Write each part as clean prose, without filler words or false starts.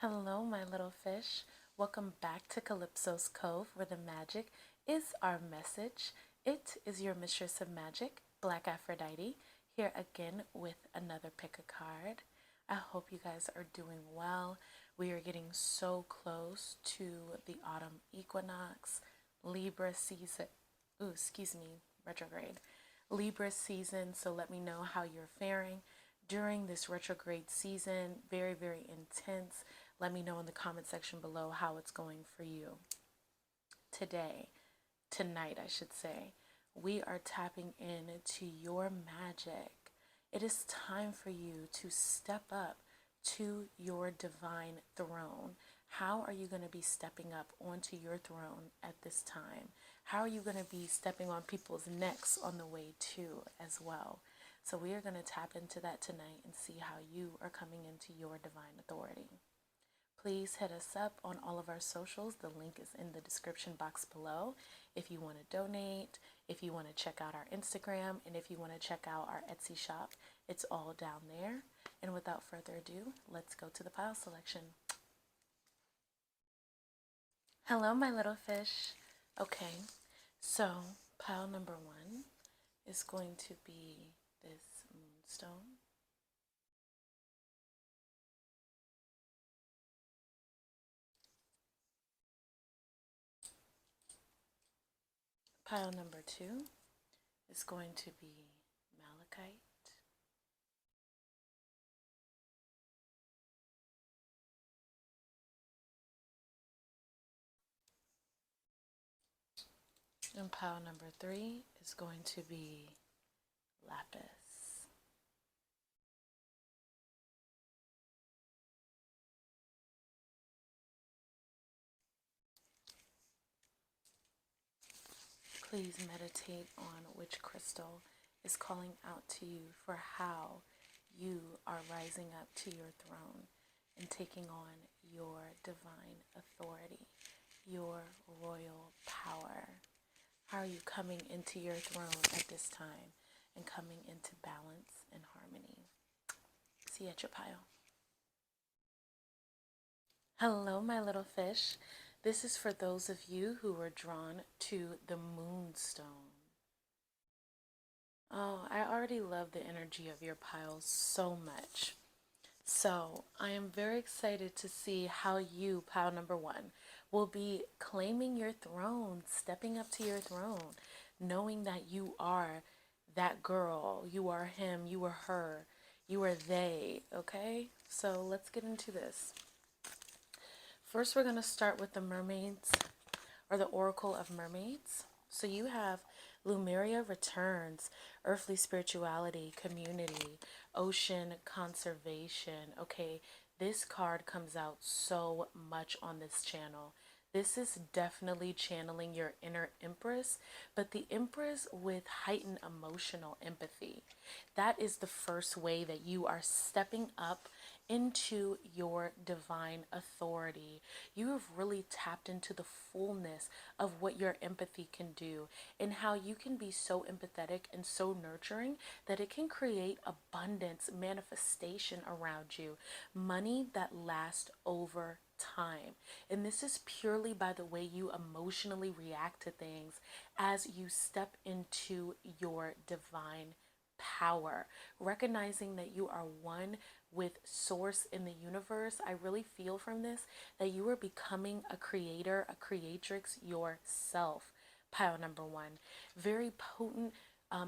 Hello, my little fish. Welcome back to Calypso's Cove, where the magic is our message. It is your mistress of magic, BlkAfroditee, here again with another pick a card. I hope you guys are doing well. We are getting so close to the autumn equinox, Libra season. Retrograde. Libra season, so let me know how you're faring during this retrograde season. Very, very intense. Let me know in the comment section below how it's going for you. Tonight, I should say, we are tapping into your magic. It is time for you to step up to your divine throne. How are you going to be stepping up onto your throne at this time? How are you going to be stepping on people's necks on the way too as well? So we are going to tap into that tonight and see how you are coming into your divine authority. Please hit us up on all of our socials. The link is in the description box below. If you want to donate, if you want to check out our Instagram, and if you want to check out our Etsy shop, it's all down there. And without further ado, let's go to the pile selection. Hello, my little fish. Okay, so pile number 1 is going to be this Moonstone. Pile number 2 is going to be Malachite. And pile number 3 is going to be Lapis. Please meditate on which crystal is calling out to you for how you are rising up to your throne and taking on your divine authority, your royal power. How are you coming into your throne at this time and coming into balance and harmony? See you at your pile. Hello, my little fish. This is for those of you who were drawn to the Moonstone. Oh, I already love the energy of your pile so much. So I am very excited to see how you, pile number 1, will be claiming your throne, stepping up to your throne, knowing that you are that girl, you are him, you are her, you are they, okay? So let's get into this. First, we're going to start with the mermaids, or the Oracle of Mermaids. So you have Lemuria returns, earthly spirituality, community, ocean conservation. Okay, this card comes out so much on this channel. This is definitely channeling your inner Empress, but the Empress with heightened emotional empathy. That is the first way that you are stepping up into your divine authority. You have really tapped into the fullness of what your empathy can do and how you can be so empathetic and so nurturing that it can create abundance, manifestation around you, money that lasts over time. And this is purely by the way you emotionally react to things as you step into your divine power, recognizing that you are one with source in the universe. I really feel from this that you are becoming a creator, a creatrix yourself. Pile number 1, very potent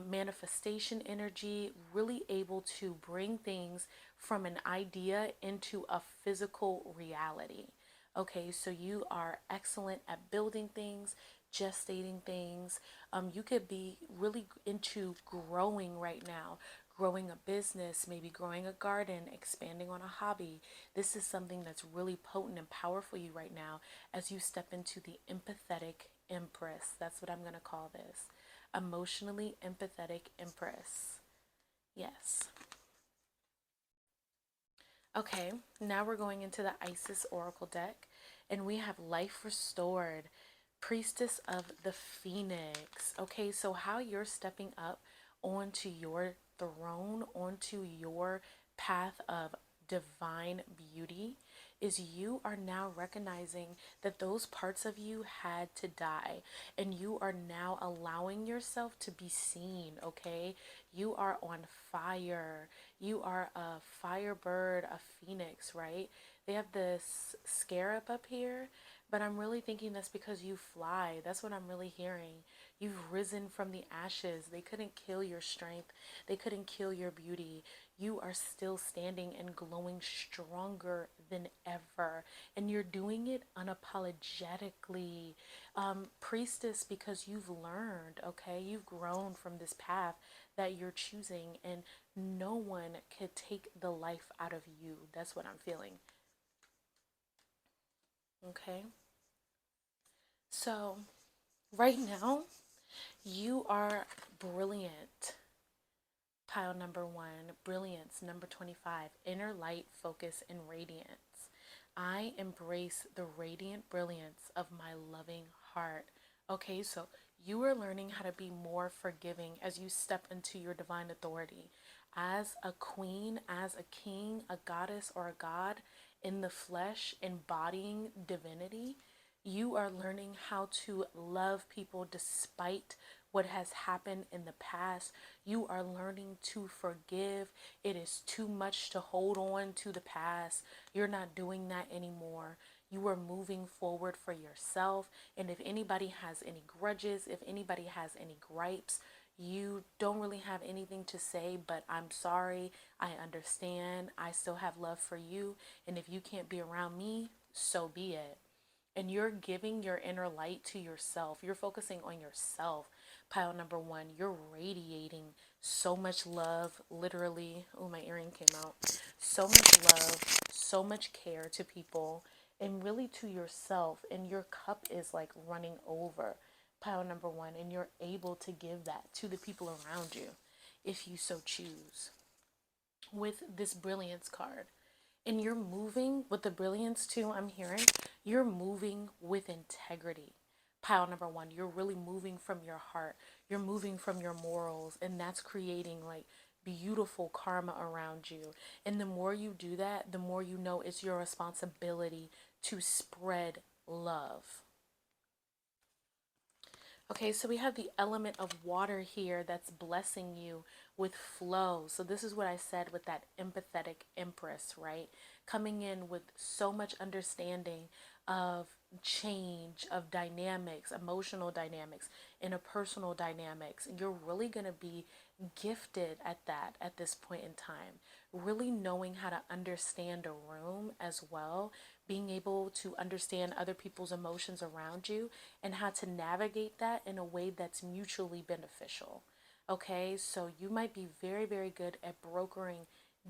manifestation energy, really able to bring things from an idea into a physical reality. Okay, so you are excellent at building things, gestating things. You could be really into growing right now, growing a business, maybe growing a garden, expanding on a hobby. This is something that's really potent and powerful for you right now as you step into the empathetic Empress. That's what I'm going to call this. Emotionally empathetic Empress. Yes. Okay, now we're going into the Isis Oracle deck, and we have Life Restored, Priestess of the Phoenix. Okay, so how you're stepping up onto your throne, onto your path of divine beauty is you are now recognizing that those parts of you had to die, and you are now allowing yourself to be seen, okay? You are on fire. You are a firebird, a phoenix, right? They have this scarab up here, but I'm really thinking that's because you fly. That's what I'm really hearing. You've risen from the ashes. They couldn't kill your strength. They couldn't kill your beauty. You are still standing and glowing stronger than ever. And you're doing it unapologetically. Priestess, because you've learned, okay? You've grown from this path that you're choosing, and no one could take the life out of you. That's what I'm feeling. Okay? So, right now, you are brilliant. Pile number 1, brilliance. Number 25, inner light, focus, and radiance. I embrace the radiant brilliance of my loving heart. Okay, so you are learning how to be more forgiving as you step into your divine authority. As a queen, as a king, a goddess, or a god in the flesh, embodying divinity, you are learning how to love people despite what has happened in the past. You are learning to forgive. It is too much to hold on to the past. You're not doing that anymore. You are moving forward for yourself. And if anybody has any grudges, if anybody has any gripes, you don't really have anything to say, but I'm sorry. I understand. I still have love for you. And if you can't be around me, so be it. And you're giving your inner light to yourself. You're focusing on yourself. Pile number 1, you're radiating so much love, literally. Oh, my earring came out. So much love, so much care to people, and really to yourself. And your cup is like running over. Pile number 1, and you're able to give that to the people around you if you so choose. With this brilliance card, and you're moving with the brilliance too, I'm hearing you're moving with integrity. Pile number 1, you're really moving from your heart. You're moving from your morals, and that's creating like beautiful karma around you. And the more you do that, the more you know it's your responsibility to spread love. Okay, so we have the element of water here that's blessing you with flow. So this is what I said with that empathetic empress, right? Coming in with so much understanding of change, of dynamics, emotional dynamics, interpersonal dynamics. You're really going to be gifted at that at this point in time. Really knowing how to understand a room as well, being able to understand other people's emotions around you and how to navigate that in a way that's mutually beneficial. Okay, so you might be very, very good at brokering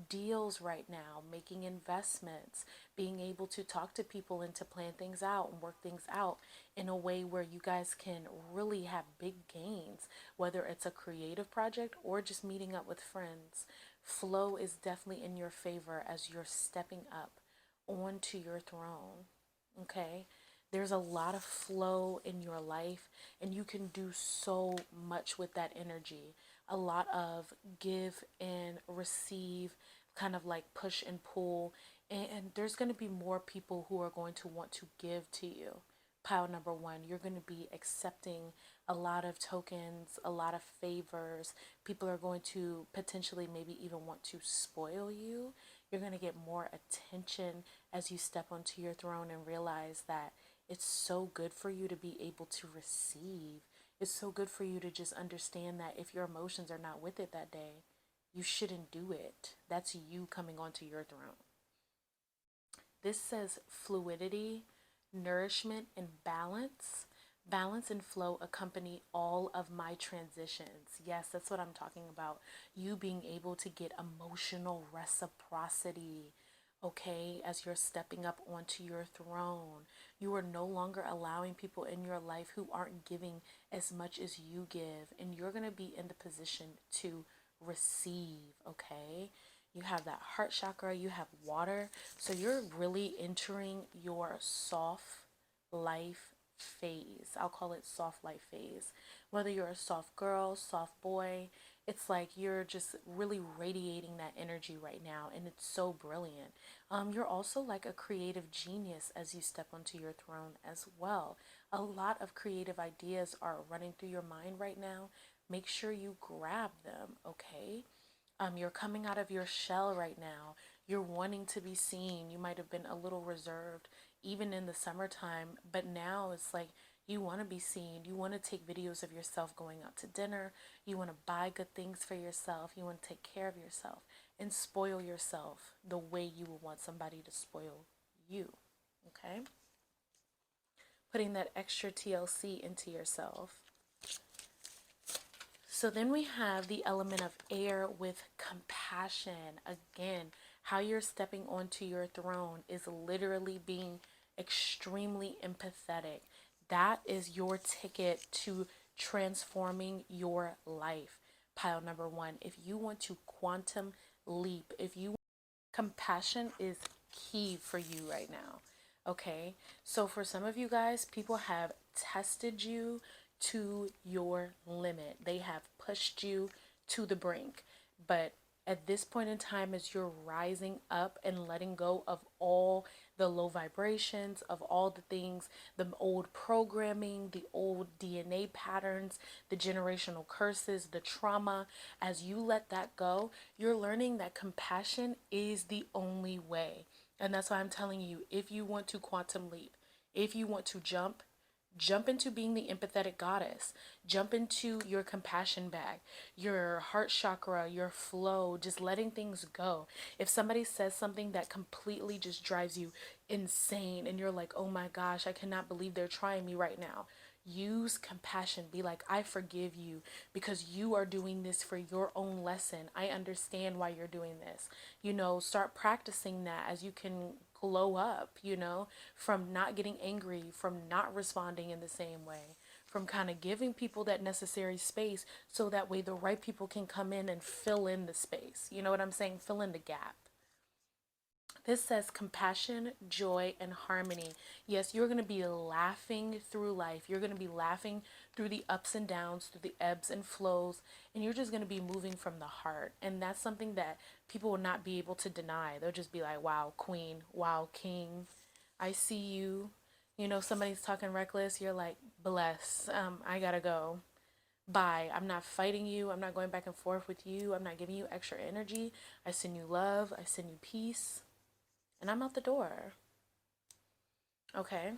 deals right now, making investments, being able to talk to people and to plan things out and work things out in a way where you guys can really have big gains, whether it's a creative project or just meeting up with friends. Flow is definitely in your favor as you're stepping up onto your throne. Okay, there's a lot of flow in your life, and you can do so much with that energy. A lot of give and receive, kind of like push and pull. And there's going to be more people who are going to want to give to you. Pile number 1, you're going to be accepting a lot of tokens, a lot of favors. People are going to potentially maybe even want to spoil you. You're going to get more attention as you step onto your throne and realize that it's so good for you to be able to receive. It's so good for you to just understand that if your emotions are not with it that day, you shouldn't do it. That's you coming onto your throne. This says fluidity, nourishment, and balance. Balance and flow accompany all of my transitions. Yes, that's what I'm talking about. You being able to get emotional reciprocity, okay, as you're stepping up onto your throne. You are no longer allowing people in your life who aren't giving as much as you give, and you're going to be in the position to receive, okay? You have that heart chakra, you have water, so you're really entering your soft life phase. I'll call it soft life phase. Whether you're a soft girl, soft boy, It's like you're just really radiating that energy right now, and it's so brilliant. You're also like a creative genius as you step onto your throne as well. A lot of creative ideas are running through your mind right now. Make sure you grab them, okay? You're coming out of your shell right now. You're wanting to be seen. You might have been a little reserved even in the summertime, but now it's like you want to be seen. You want to take videos of yourself going out to dinner. You want to buy good things for yourself. You want to take care of yourself and spoil yourself the way you would want somebody to spoil you. Okay? Putting that extra TLC into yourself. So then we have the element of air with compassion. Again, how you're stepping onto your throne is literally being extremely empathetic. That is your ticket to transforming your life. Pile number one. If you want to quantum leap, if you compassion is key for you right now. Okay, so for some of you guys, people have tested you to your limit. They have pushed you to the brink. But at this point in time, as you're rising up and letting go of all the low vibrations, of all the things, the old programming, the old DNA patterns, the generational curses, the trauma, as you let that go, you're learning that compassion is the only way. And that's why I'm telling you, if you want to quantum leap, if you want to jump into being the empathetic goddess, jump into your compassion bag, your heart chakra, your flow, just letting things go. If somebody says something that completely just drives you insane and you're like, oh my gosh, I cannot believe they're trying me right now. Use compassion. Be like, I forgive you because you are doing this for your own lesson. I understand why you're doing this. Start practicing that as you can glow up, from not getting angry, from not responding in the same way, from kind of giving people that necessary space so that way the right people can come in and fill in the space. You know what I'm saying? Fill in the gap. This says compassion, joy, and harmony. Yes, you're going to be laughing through life. You're going to be laughing through the ups and downs, through the ebbs and flows, and you're just going to be moving from the heart. And that's something that people will not be able to deny. They'll just be like, wow, queen, wow, king, I see you. Somebody's talking reckless. You're like, bless, I gotta go. Bye. I'm not fighting you. I'm not going back and forth with you. I'm not giving you extra energy. I send you love. I send you peace. And I'm out the door. Okay.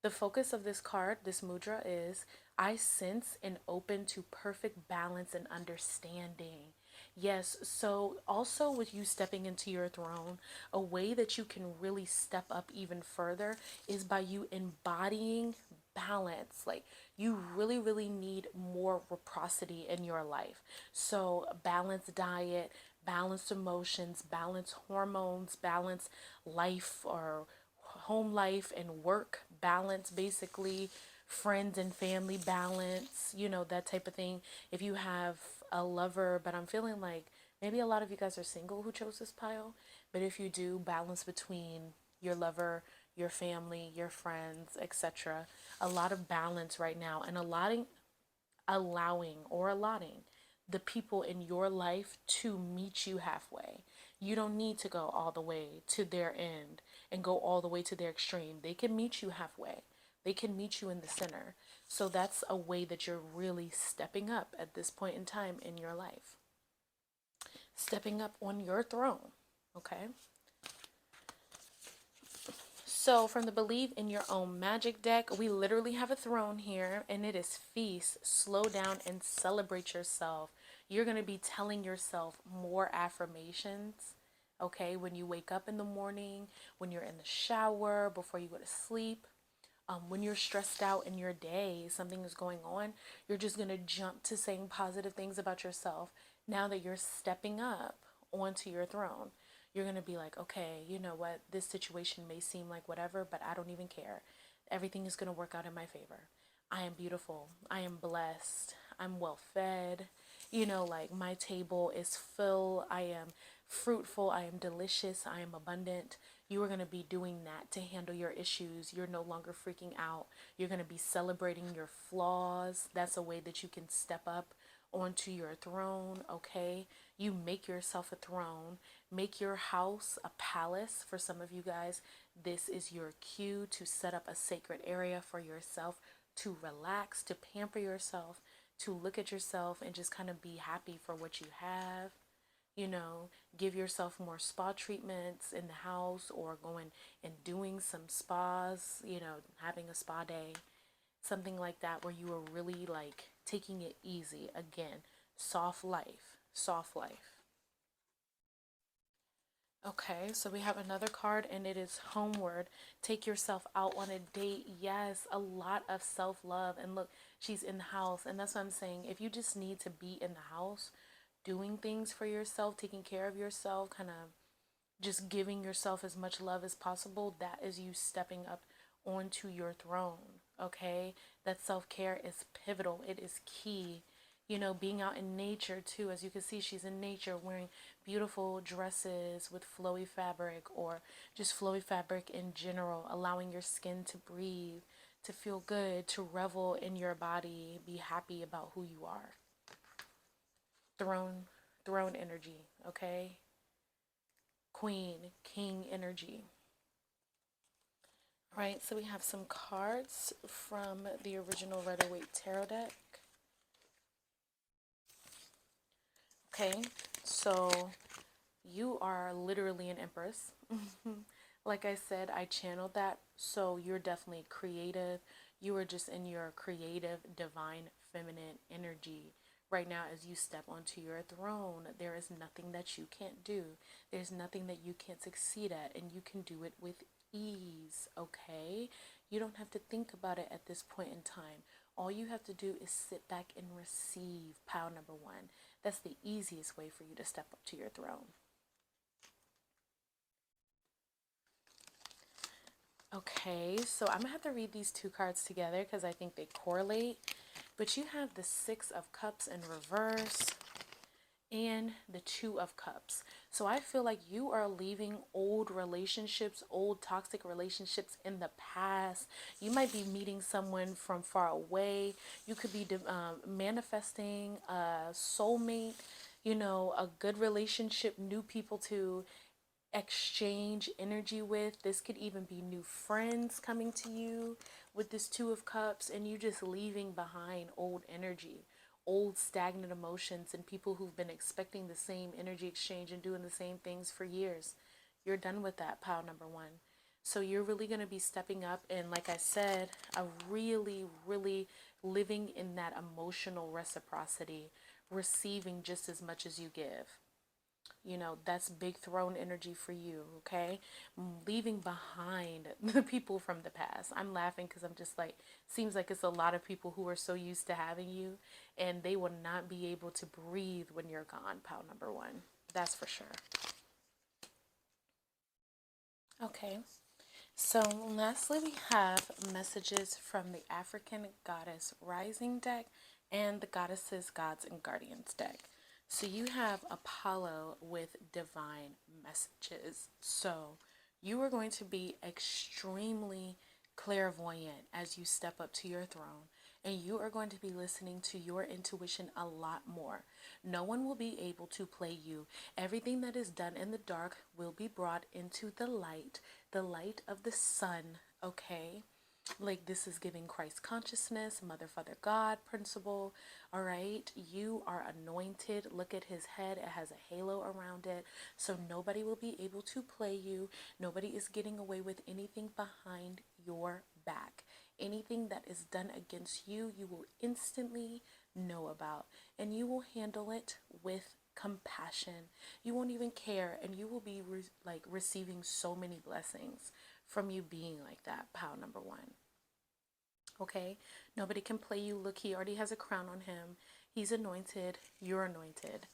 The focus of this card, this mudra, is I sense and open to perfect balance and understanding. Yes, so also with you stepping into your throne, a way that you can really step up even further is by you embodying balance. Like you really, really need more reciprocity in your life. So balanced diet, balanced emotions, balanced hormones, balanced life or home life and work balance, basically friends and family balance, that type of thing. If you have a lover, but I'm feeling like maybe a lot of you guys are single who chose this pile, but if you do, balance between your lover, your family, your friends, etc. A lot of balance right now, and allowing the people in your life to meet you halfway. You don't need to go all the way to their end and go all the way to their extreme. They can meet you halfway. They can meet you in the center. So that's a way that you're really stepping up at this point in time in your life. Stepping up on your throne, okay? So from the Believe in Your Own Magic deck, we literally have a throne here, and it is feast, slow down, and celebrate yourself. You're going to be telling yourself more affirmations, okay, when you wake up in the morning, when you're in the shower, before you go to sleep. When you're stressed out in your day, something is going on, you're just going to jump to saying positive things about yourself now that you're stepping up onto your throne. You're going to be like, okay, you know what? This situation may seem like whatever, but I don't even care. Everything is going to work out in my favor. I am beautiful. I am blessed. I'm well fed. Like my table is full. I am fruitful. I am delicious. I am abundant. You are going to be doing that to handle your issues. You're no longer freaking out. You're going to be celebrating your flaws. That's a way that you can step up onto your throne, okay? You make yourself a throne. Make your house a palace. For some of you guys, this is your cue to set up a sacred area for yourself, to relax, to pamper yourself, to look at yourself and just kind of be happy for what you have. You know, give yourself more spa treatments in the house, or going and doing some spas, you know, having a spa day, something like that, where you are really like taking it easy. Again, soft life, soft life. Okay, so we have another card, and it is homeward. Take yourself out on a date. Yes, a lot of self-love. And look, she's in the house. And that's what I'm saying. If you just need to be in the house, doing things for yourself, taking care of yourself, kind of just giving yourself as much love as possible, that is you stepping up onto your throne. Okay, that self-care is pivotal. It is key. You know, being out in nature too. As you can see, she's in nature wearing beautiful dresses with flowy fabric, or just flowy fabric in general, allowing your skin to breathe, to feel good, to revel in your body, be happy about who you are. Throne energy, okay? Queen, king energy. All right, so we have some cards from the original Rider-Waite Tarot deck. Okay, so you are literally an empress. Like I said, I channeled that. So you're definitely creative. You are just in your creative, divine, feminine energy right now as you step onto your throne. There is nothing that you can't do. There's nothing that you can't succeed at, and you can do it with ease, okay? You don't have to think about it at this point in time. All you have to do is sit back and receive pile number one. That's the easiest way for you to step up to your throne. Okay, so I'm gonna have to read these two cards together because I think they correlate. But you have the Six of Cups in reverse and the Two of Cups. So I feel like you are leaving old relationships, old toxic relationships in the past. You might be meeting someone from far away. You could be manifesting a soulmate, you know, a good relationship, new people to exchange energy with. This could even be new friends coming to you with this Two of Cups, and you just leaving behind old energy, old stagnant emotions, and people who've been expecting the same energy exchange and doing the same things for years. You're done with that, pile number one. So you're really going to be stepping up, and like I said, a really, really living in that emotional reciprocity, receiving just as much as you give. You know, that's big throne energy for you, okay? Leaving behind the people from the past. I'm laughing because I'm just like, seems like it's a lot of people who are so used to having you, and they will not be able to breathe when you're gone, pile number one. That's for sure. Okay. So lastly, we have messages from the African Goddess Rising deck and the Goddesses, Gods, and Guardians deck. So you have Apollo with divine messages. So you are going to be extremely clairvoyant as you step up to your throne, and you are going to be listening to your intuition a lot more. No one will be able to play you. Everything that is done in the dark will be brought into the light of the sun, okay? Like, this is giving Christ consciousness, Mother, Father, God principle. All right, you are anointed. Look at his head, it has a halo around it, so nobody will be able to play you. Nobody is getting away with anything behind your back. Anything that is done against you, you will instantly know about, and you will handle it with compassion. You won't even care, and you will be receiving so many blessings from you being like that, pile number one. Okay, nobody can play you. Look, he already has a crown on him. He's anointed. You're anointed.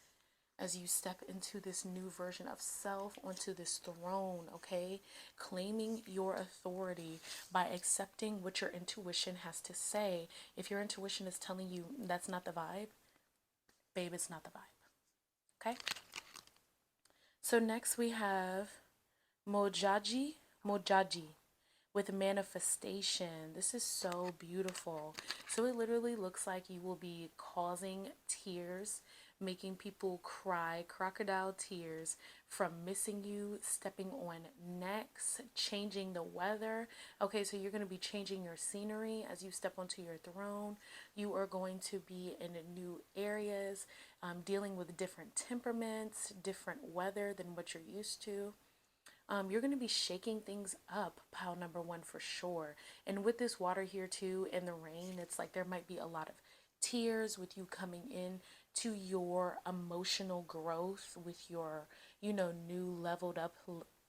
As you step into this new version of self, onto this throne, okay? Claiming your authority by accepting what your intuition has to say. If your intuition is telling you that's not the vibe, babe, it's not the vibe. Okay? So next we have Mojaji. with manifestation. This is so beautiful. So it literally looks like you will be causing tears, making people cry crocodile tears from missing you, stepping on necks, changing the weather. Okay, so you're going to be changing your scenery as you step onto your throne. You are going to be in new areas, dealing with different temperaments, different weather than what you're used to. You're going to be shaking things up, pile number one, for sure. And with this water here too, and the rain, it's like there might be a lot of tears with you coming in to your emotional growth with your, new leveled up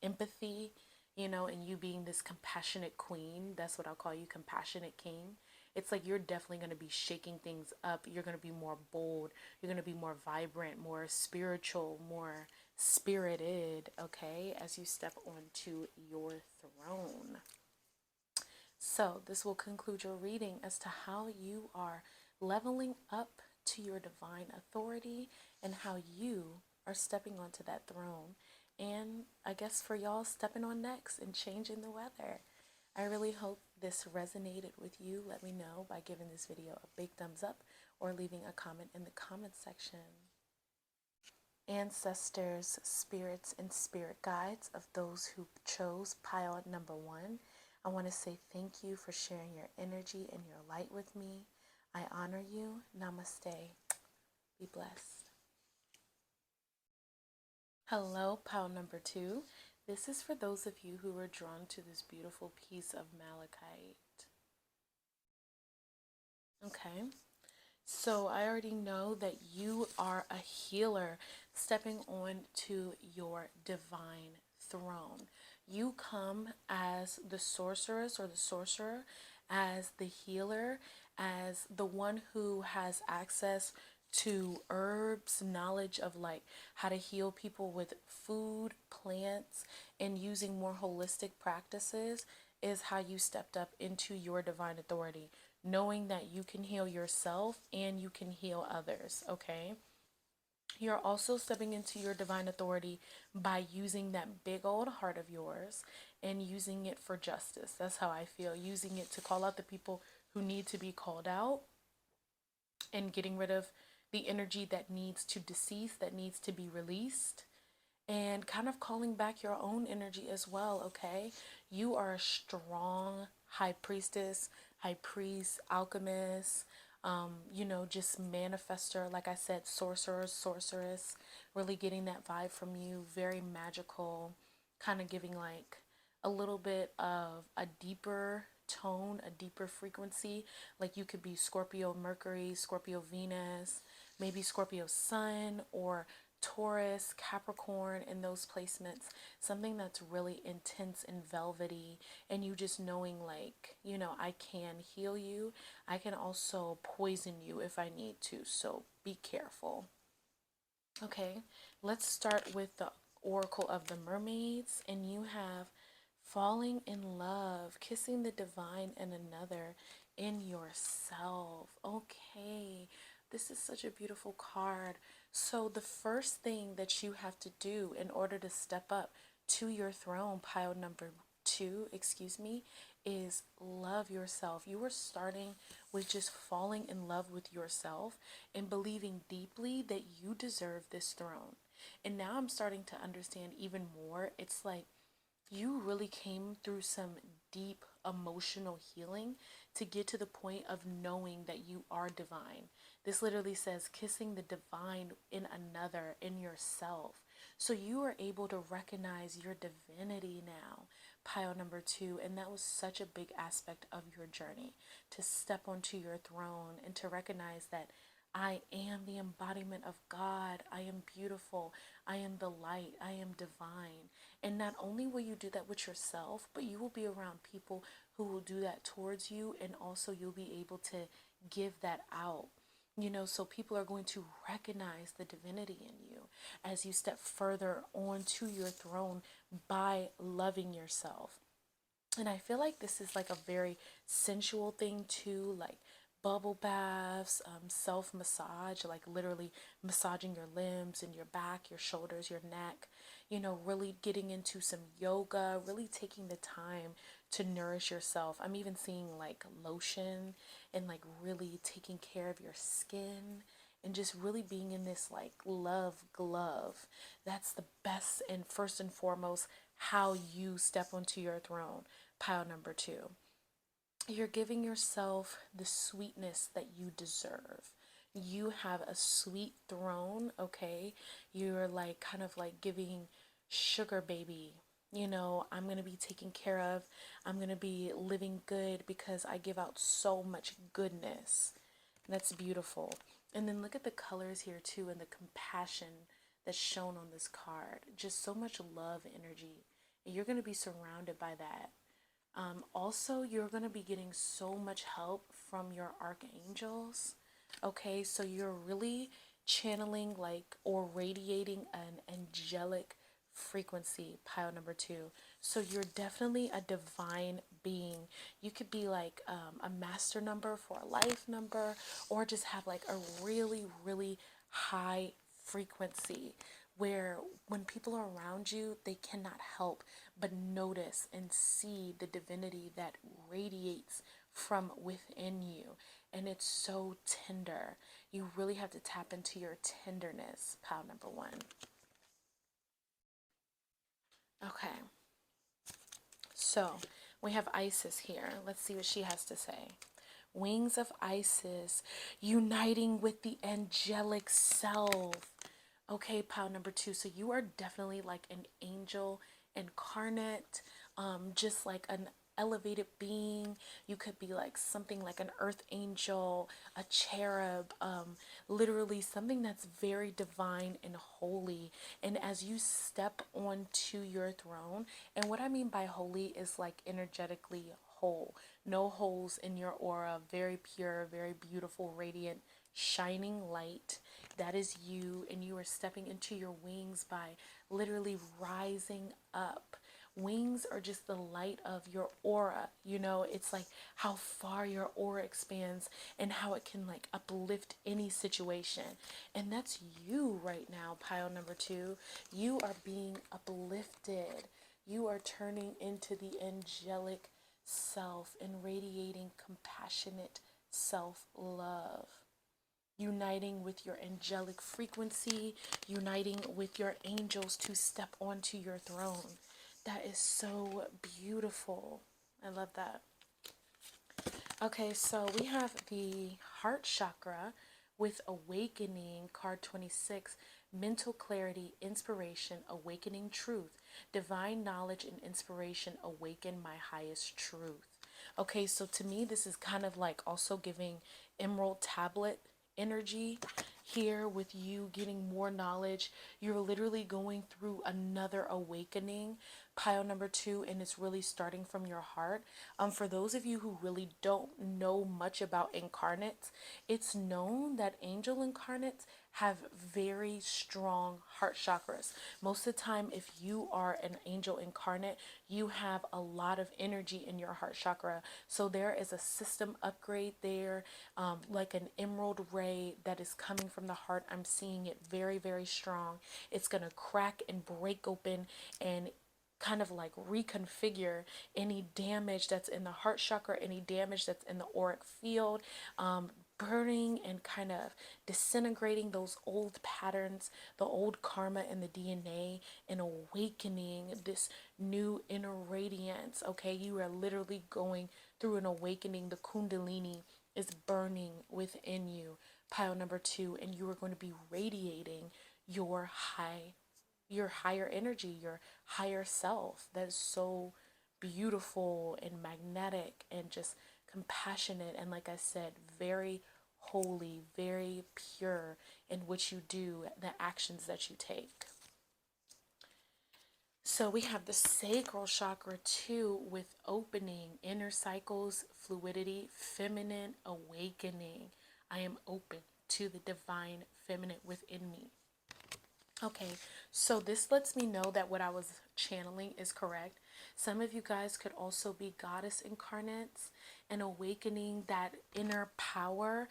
empathy, and you being this compassionate queen. That's what I'll call you, compassionate king. It's like you're definitely going to be shaking things up. You're going to be more bold. You're going to be more vibrant, more spiritual, more spirited, okay, as you step onto your throne. So this will conclude your reading as to how you are leveling up to your divine authority and how you are stepping onto that throne. And I guess for y'all, stepping on necks and changing the weather. I really hope this resonated with you. Let me know by giving this video a big thumbs up or leaving a comment in the comment section. Ancestors, spirits, and spirit guides of those who chose pile number one, I want to say thank you for sharing your energy and your light with me. I honor you. Namaste. Be blessed. Hello, pile number two. This is for those of you who were drawn to this beautiful piece of malachite. Okay. So I already know that you are a healer stepping on to your divine throne. You come as the sorceress or the sorcerer, as the healer, as the one who has access to herbs, knowledge of like how to heal people with food, plants, and using more holistic practices is how you stepped up into your divine authority, knowing that you can heal yourself and you can heal others, okay? You're also stepping into your divine authority by using that big old heart of yours and using it for justice. That's how I feel. Using it to call out the people who need to be called out and getting rid of the energy that needs to decease, that needs to be released, and kind of calling back your own energy as well, okay? You are a strong high priestess, high priest, alchemist, just manifester, like I said, sorcerer, sorceress, really getting that vibe from you, very magical, kind of giving like a little bit of a deeper tone, a deeper frequency. Like you could be Scorpio Mercury, Scorpio Venus, maybe Scorpio Sun, or Taurus, Capricorn, in those placements. Something that's really intense and velvety, and you just knowing like, I can heal you. I can also poison you if I need to, so be careful. Okay, let's start with the Oracle of the Mermaids, and you have falling in love, kissing the divine in another, in yourself. Okay, this is such a beautiful card. So the first thing that you have to do in order to step up to your throne, pile number two, is love yourself. You are starting with just falling in love with yourself and believing deeply that you deserve this throne. And now I'm starting to understand even more. It's like you really came through some deep emotional healing to get to the point of knowing that you are divine. This literally says kissing the divine in another, in yourself. So you are able to recognize your divinity now, pile number two. And that was such a big aspect of your journey, to step onto your throne and to recognize that I am the embodiment of God. I am beautiful. I am the light. I am divine. And not only will you do that with yourself, but you will be around people who will do that towards you. And also you'll be able to give that out. So people are going to recognize the divinity in you as you step further onto your throne by loving yourself. And I feel like this is like a very sensual thing too, like bubble baths, self massage, like literally massaging your limbs and your back, your shoulders, your neck, really getting into some yoga, really taking the time to nourish yourself. I'm even seeing like lotion and like really taking care of your skin and just really being in this like love glove. That's the best and first and foremost how you step onto your throne. Pile number two, you're giving yourself the sweetness that you deserve. You have a sweet throne, okay? You're like kind of like giving sugar baby. I'm going to be taken care of. I'm going to be living good because I give out so much goodness. That's beautiful. And then look at the colors here too and the compassion that's shown on this card. Just so much love energy. And you're going to be surrounded by that. Also, you're going to be getting so much help from your archangels. Okay, so you're really channeling like or radiating an angelic frequency, pile number two. So you're definitely a divine being. You could be like a master number for a life number, or just have like a really, really high frequency where when people are around you, they cannot help but notice and see the divinity that radiates from within you. And it's so tender. You really have to tap into your tenderness, pile number one. Okay, so we have Isis here. Let's see what she has to say. Wings of Isis, uniting with the angelic self. Okay, pile number two. So you are definitely like an angel incarnate, just like an elevated being. You could be like something like an earth angel, a cherub, literally something that's very divine and holy. And as you step onto your throne, and what I mean by holy is like energetically whole, no holes in your aura, very pure, very beautiful, radiant, shining light. That is you, and you are stepping into your wings by literally rising up. Wings are just the light of your aura. It's like how far your aura expands and how it can like uplift any situation. And that's you right now, pile number two. You are being uplifted. You are turning into the angelic self and radiating compassionate self-love, uniting with your angelic frequency, uniting with your angels to step onto your throne. That is so beautiful. I love that. Okay, so we have the heart chakra with awakening, card 26, mental clarity, inspiration, awakening truth, divine knowledge and inspiration, awaken my highest truth. Okay, so to me, this is kind of like also giving emerald tablet energy here with you getting more knowledge. You're literally going through another awakening, pile number two, and it's really starting from your heart. For those of you who really don't know much about incarnates, it's known that angel incarnates have very strong heart chakras. Most of the time, if you are an angel incarnate, you have a lot of energy in your heart chakra. So there is a system upgrade there, like an emerald ray that is coming from the heart. I'm seeing it very, very strong. It's going to crack and break open and kind of like reconfigure any damage that's in the heart chakra, any damage that's in the auric field, burning and kind of disintegrating those old patterns, the old karma in the DNA, and awakening this new inner radiance. Okay, you are literally going through an awakening. The kundalini is burning within you, pile number two, and you are going to be radiating your higher energy, your higher self. That is so beautiful and magnetic and just compassionate, and like I said, very holy, very pure in what you do, the actions that you take. So we have the sacral chakra too, with opening, inner cycles, fluidity, feminine awakening. I am open to the divine feminine within me. Okay, so this lets me know that what I was channeling is correct. Some of you guys could also be goddess incarnates and awakening that inner power,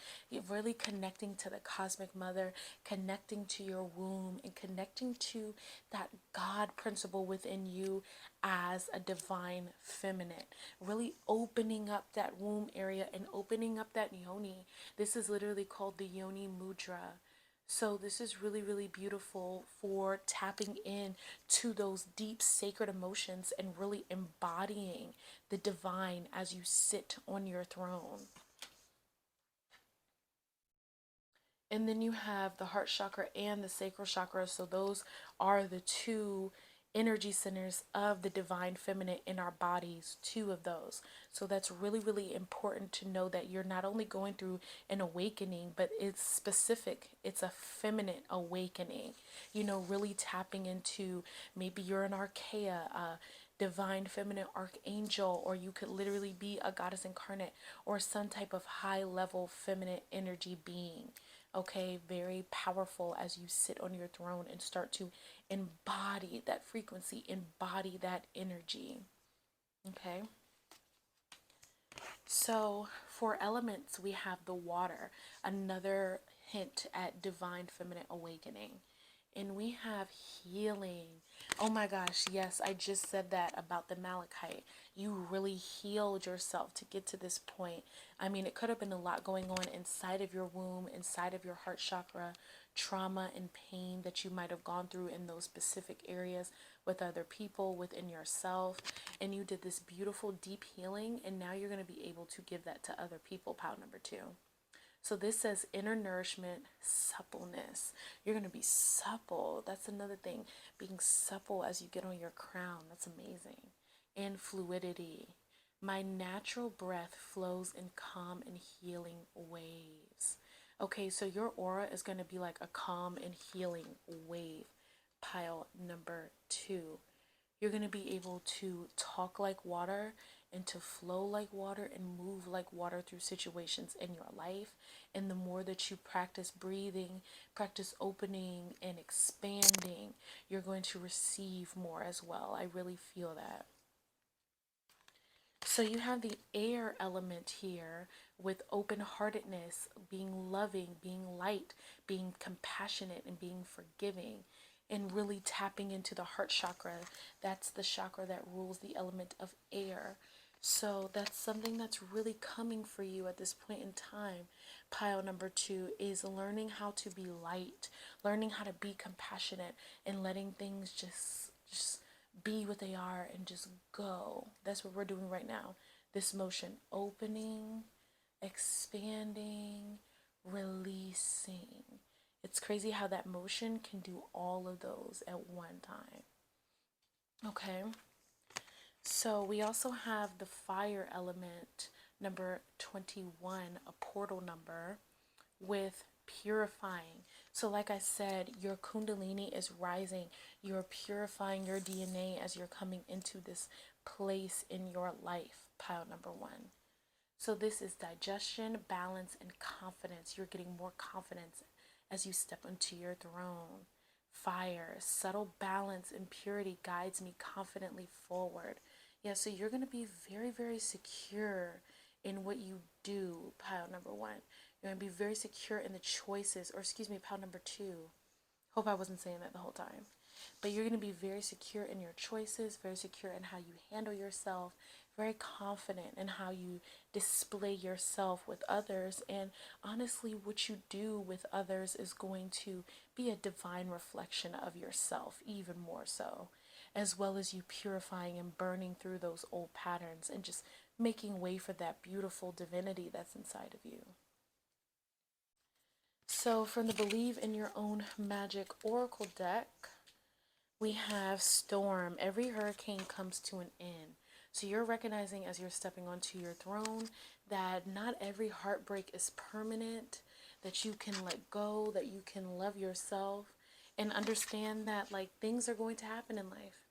really connecting to the cosmic mother, connecting to your womb, and connecting to that God principle within you as a divine feminine. Really opening up that womb area and opening up that yoni. This is literally called the yoni mudra. So this is really, really beautiful for tapping in to those deep sacred emotions and really embodying the divine as you sit on your throne. And then you have the heart chakra and the sacral chakra. So those are the two energy centers of the divine feminine in our bodies, two of those. So that's really, really important to know that you're not only going through an awakening, but it's specific. It's a feminine awakening, you know, really tapping into, maybe you're an archaea, divine feminine archangel, or you could literally be a goddess incarnate or some type of high level feminine energy being. Okay, very powerful as you sit on your throne and start to embody that frequency, embody that energy. Okay, so for elements, we have the water, another hint at divine feminine awakening. And we have healing. Oh my gosh, yes, I just said that about the Malachite. You really healed yourself to get to this point. I mean, it could have been a lot going on inside of your womb, inside of your heart chakra, trauma and pain that you might have gone through in those specific areas with other people, within yourself. And you did this beautiful deep healing, and now you're going to be able to give that to other people. Pile number 2. So this says inner nourishment, suppleness. You're going to be supple. That's another thing. Being supple as you get on your crown. That's amazing. And fluidity. My natural breath flows in calm and healing waves. Okay, so your aura is going to be like a calm and healing wave. Pile number 2. You're going to be able to talk like water and to flow like water and move like water through situations in your life. And the more that you practice breathing, practice opening and expanding, you're going to receive more as well. I really feel that. So you have the air element here with open-heartedness, being loving, being light, being compassionate, and being forgiving, and really tapping into the heart chakra. That's the chakra that rules the element of air. So that's something that's really coming for you at this point in time. Pile number 2 is learning how to be light, learning how to be compassionate, and letting things just be what they are and just go. That's what we're doing right now. This motion, opening, expanding, releasing. It's crazy how that motion can do all of those at one time. Okay. So we also have the fire element, number 21, a portal number with purifying. So like I said, your kundalini is rising. You're purifying your DNA as you're coming into this place in your life. Pile number 1. So this is digestion, balance, and confidence. You're getting more confidence as you step into your throne. Fire, subtle balance and purity guides me confidently forward. Yeah, so you're going to be very, very secure in what you do. Pile number 1. You're going to be very secure in the choices, or excuse me, pile number 2. Hope I wasn't saying that the whole time. But you're going to be very secure in your choices, very secure in how you handle yourself, very confident in how you display yourself with others. And honestly, what you do with others is going to be a divine reflection of yourself, even more so, as well as you purifying and burning through those old patterns and just making way for that beautiful divinity that's inside of you. So from the Believe in Your Own Magic Oracle deck, we have Storm. Every hurricane comes to an end. So you're recognizing as you're stepping onto your throne that not every heartbreak is permanent, that you can let go, that you can love yourself, and understand that like things are going to happen in life.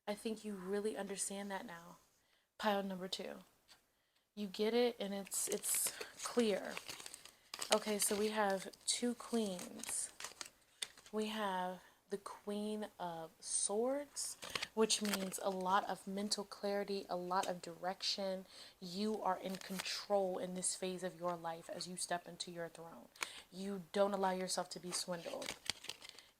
I think you really understand that now. Pile number 2. You get it, and it's clear. Okay, so we have 2 queens. We have the the Queen of Swords, which means a lot of mental clarity, a lot of direction. You are in control in this phase of your life as you step into your throne. You don't allow yourself to be swindled.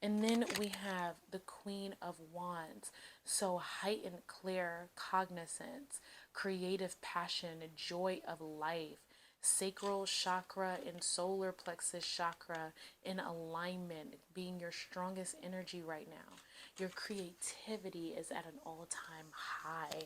And then we have the Queen of Wands. So heightened, clear cognizance, creative passion, joy of life, sacral chakra and solar plexus chakra in alignment, being your strongest energy right now. Your creativity is at an all-time high.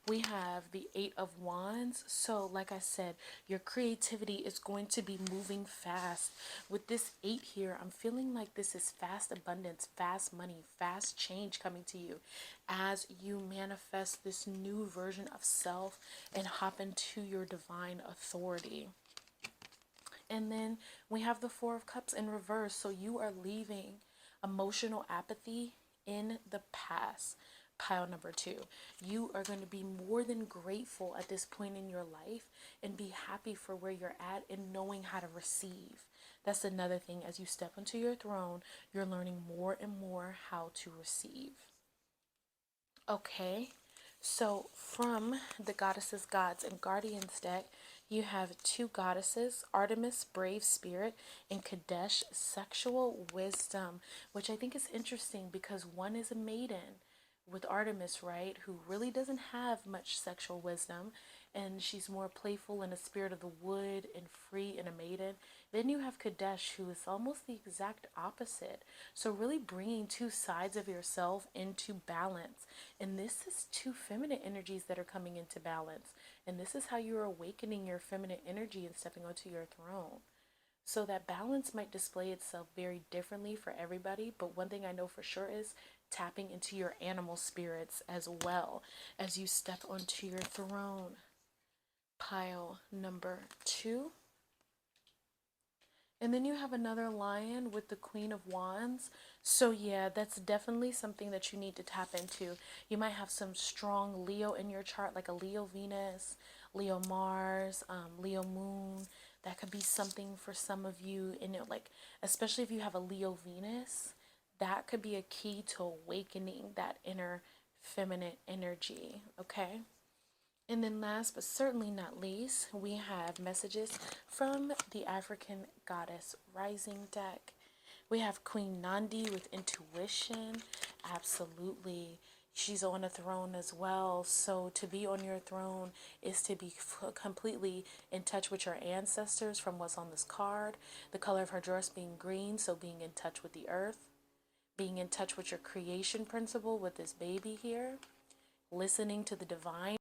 We have the Eight of Wands. So like I said, your creativity is going to be moving fast. With this 8 here, I'm feeling like this is fast abundance, fast money, fast change coming to you as you manifest this new version of self and hop into your divine authority. And then we have the Four of Cups in reverse. So you are leaving emotional apathy in the past. Pile number 2. You are going to be more than grateful at this point in your life and be happy for where you're at and knowing how to receive. That's another thing. As you step into your throne, you're learning more and more how to receive. Okay, so from the Goddesses, Gods, and Guardians deck, you have 2 goddesses, Artemis, Brave Spirit, and Kadesh, Sexual Wisdom, which I think is interesting because one is a maiden with Artemis, right, who really doesn't have much sexual wisdom, and she's more playful in a spirit of the wood and free and a maiden. Then you have Kadesh, who is almost the exact opposite. So really bringing 2 sides of yourself into balance. And this is 2 feminine energies that are coming into balance. And this is how you're awakening your feminine energy and stepping onto your throne. So that balance might display itself very differently for everybody, but one thing I know for sure is tapping into your animal spirits as well as you step onto your throne. Pile number 2. And then you have another lion with the Queen of Wands. So yeah, that's definitely something that you need to tap into. You might have some strong Leo in your chart, like a Leo Venus, Leo Mars, Leo Moon. That could be something for some of you. And like, especially if you have a Leo Venus, that could be a key to awakening that inner feminine energy, okay? And then last but certainly not least, we have messages from the African Goddess Rising deck. We have Queen Nandi with intuition. Absolutely. She's on a throne as well. So to be on your throne is to be completely in touch with your ancestors from what's on this card. The color of her dress being green, so being in touch with the earth. Being in touch with your creation principle with this baby here. Listening to the divine.